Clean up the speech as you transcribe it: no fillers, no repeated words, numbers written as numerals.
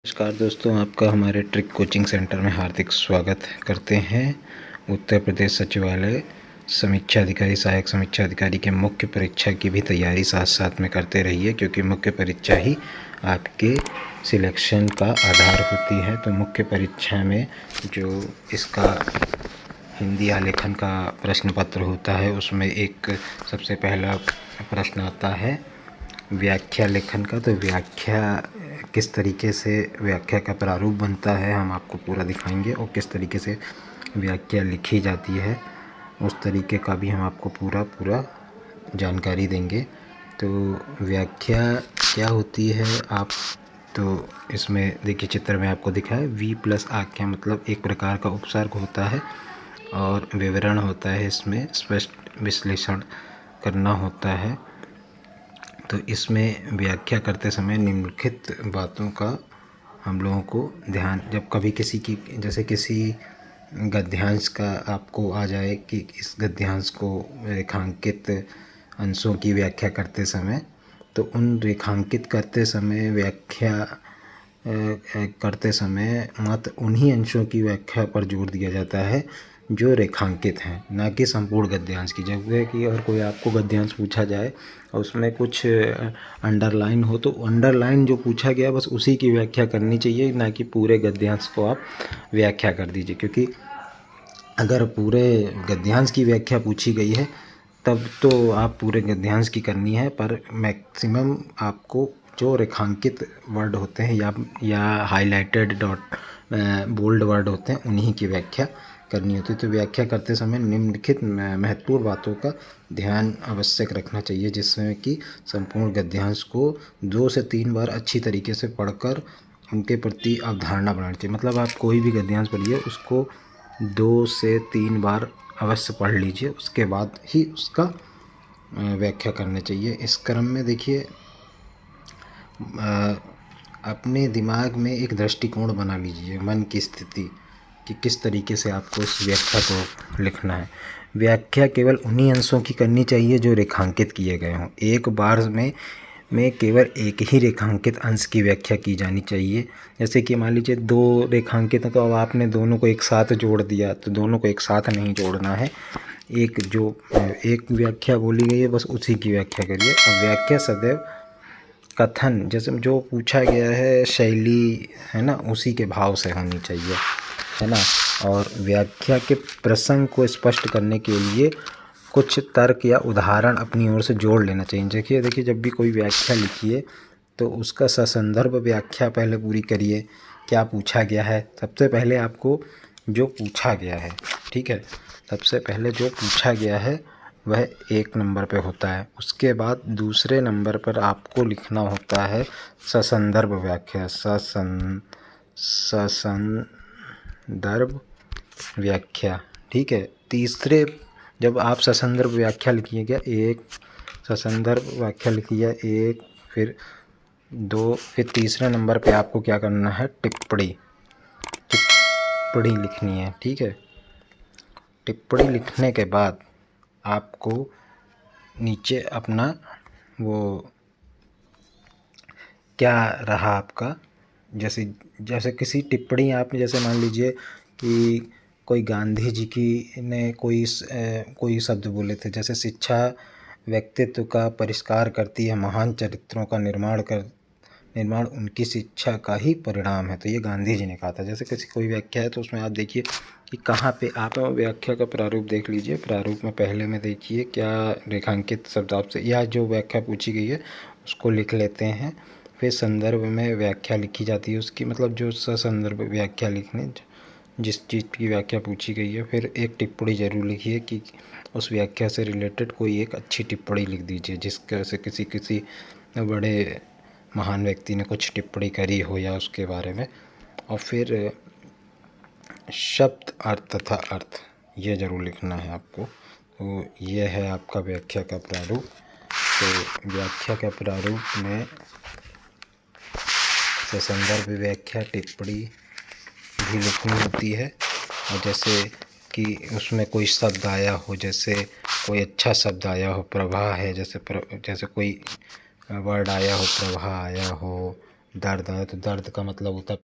नमस्कार दोस्तों, आपका हमारे ट्रिक कोचिंग सेंटर में हार्दिक स्वागत करते हैं। उत्तर प्रदेश सचिवालय समीक्षा अधिकारी, सहायक समीक्षा अधिकारी के मुख्य परीक्षा की भी तैयारी साथ साथ में करते रहिए, क्योंकि मुख्य परीक्षा ही आपके सिलेक्शन का आधार होती है। तो मुख्य परीक्षा में जो इसका हिंदी आलेखन का प्रश्न पत्र होता है, उसमें एक सबसे पहला प्रश्न आता है व्याख्या लेखन का। तो व्याख्या किस तरीके से व्याख्या का प्रारूप बनता है हम आपको पूरा दिखाएंगे, और किस तरीके से व्याख्या लिखी जाती है उस तरीके का भी हम आपको पूरा जानकारी देंगे। तो व्याख्या क्या होती है, आप तो इसमें देखिए चित्र में आपको दिखा है V+ आख्या, मतलब एक प्रकार का उपसर्ग होता है और विवरण होता है, इसमें स्पष्ट विश्लेषण करना होता है। तो इसमें व्याख्या करते समय निम्नलिखित बातों का हम लोगों को ध्यान, जब कभी किसी की जैसे किसी गद्यांश का आपको आ जाए कि इस गद्यांश को रेखांकित अंशों की व्याख्या करते समय, तो उन रेखांकित करते समय व्याख्या करते समय मात्र उन्हीं अंशों की व्याख्या पर जोर दिया जाता है जो रेखांकित हैं, ना कि संपूर्ण गद्यांश की। जब कि अगर कोई आपको गद्यांश पूछा जाए और उसमें कुछ अंडरलाइन हो, तो अंडरलाइन जो पूछा गया बस उसी की व्याख्या करनी चाहिए, ना कि पूरे गद्यांश को आप व्याख्या कर दीजिए। क्योंकि अगर पूरे गद्यांश की व्याख्या पूछी गई है तब तो आप पूरे गद्यांश की करनी है, पर मैक्सिमम आपको जो रेखांकित वर्ड होते हैं या हाईलाइटेड डॉट बोल्ड वर्ड होते हैं, उन्हीं की व्याख्या करनी होती है। तो व्याख्या करते समय निम्नलिखित महत्वपूर्ण बातों का ध्यान आवश्यक रखना चाहिए, जिसमें कि संपूर्ण गद्यांश को 2 से 3 बार अच्छी तरीके से पढ़कर उनके प्रति अवधारणा बनानी चाहिए। मतलब आप कोई भी गद्यांश पढ़िए, उसको 2 से 3 बार अवश्य पढ़ लीजिए, उसके बाद ही उसका व्याख्या करनी चाहिए। इस क्रम में देखिए, अपने दिमाग में एक दृष्टिकोण बना लीजिए, मन की स्थिति, कि किस तरीके से आपको इस व्याख्या को लिखना है। व्याख्या केवल उन्हीं अंशों की करनी चाहिए जो रेखांकित किए गए हों। एक बार में केवल एक ही रेखांकित अंश की व्याख्या की जानी चाहिए। जैसे कि मान लीजिए 2 रेखांकित हैं, तो अब आपने दोनों को एक साथ जोड़ दिया, तो दोनों को एक साथ नहीं जोड़ना है। एक व्याख्या बोली गई है, बस उसी की व्याख्या करिए। अब व्याख्या सदैव कथन, जैसे जो पूछा गया है शैली है ना, उसी के भाव से होनी चाहिए, है ना। और व्याख्या के प्रसंग को स्पष्ट करने के लिए कुछ तर्क या उदाहरण अपनी ओर से जोड़ लेना चाहिए। देखिए जब भी कोई व्याख्या लिखिए तो उसका ससंदर्भ व्याख्या पहले पूरी करिए। क्या पूछा गया है, सबसे पहले आपको जो पूछा गया है, ठीक है, सबसे पहले जो पूछा गया है वह 1 नंबर पे होता है। उसके बाद दूसरे नंबर पर आपको लिखना होता है ससंदर्भ व्याख्या, ससंदर्भ व्याख्या, ठीक है। तीसरे, जब आप ससंदर्भ व्याख्या लिखिएगा, 1 ससंदर्भ व्याख्या लिखिए 1, फिर 2, फिर तीसरे नंबर पे आपको क्या करना है, टिप्पणी लिखनी है, ठीक है। टिप्पणी लिखने के बाद आपको नीचे अपना वो क्या रहा आपका, जैसे किसी टिप्पणी आपने, जैसे मान लीजिए कि कोई गांधी जी की ने कोई शब्द बोले थे, जैसे शिक्षा व्यक्तित्व का परिष्कार करती है, महान चरित्रों का निर्माण उनकी शिक्षा का ही परिणाम है। तो ये गांधी जी ने कहा था। जैसे कोई व्याख्या है तो उसमें आप देखिए कि कहाँ पे आप व्याख्या का प्रारूप देख लीजिए। प्रारूप में पहले में देखिए क्या रेखांकित शब्द आपसे, या जो व्याख्या पूछी गई है उसको लिख लेते हैं। फिर संदर्भ में व्याख्या लिखी जाती है उसकी, मतलब जो ससंदर्भ व्याख्या लिखने जिस चीज़ की व्याख्या पूछी गई है। फिर एक टिप्पणी ज़रूर लिखिए कि उस व्याख्या से रिलेटेड कोई एक अच्छी टिप्पणी लिख दीजिए, जिसके से किसी बड़े महान व्यक्ति ने कुछ टिप्पणी करी हो या उसके बारे में। और फिर शब्द, अर्थ तथा अर्थ, ये ज़रूर लिखना है आपको। तो ये है आपका व्याख्या का प्रारूप। तो व्याख्या का प्रारूप में ससंदर्भ व्याख्या, टिप्पणी भी लिखनी होती है। और जैसे कि उसमें कोई शब्द आया हो, जैसे कोई अच्छा शब्द आया हो, प्रभा है, जैसे कोई वर्ड आया हो, प्रभा आया हो, दर्द है तो दर्द का मतलब होता है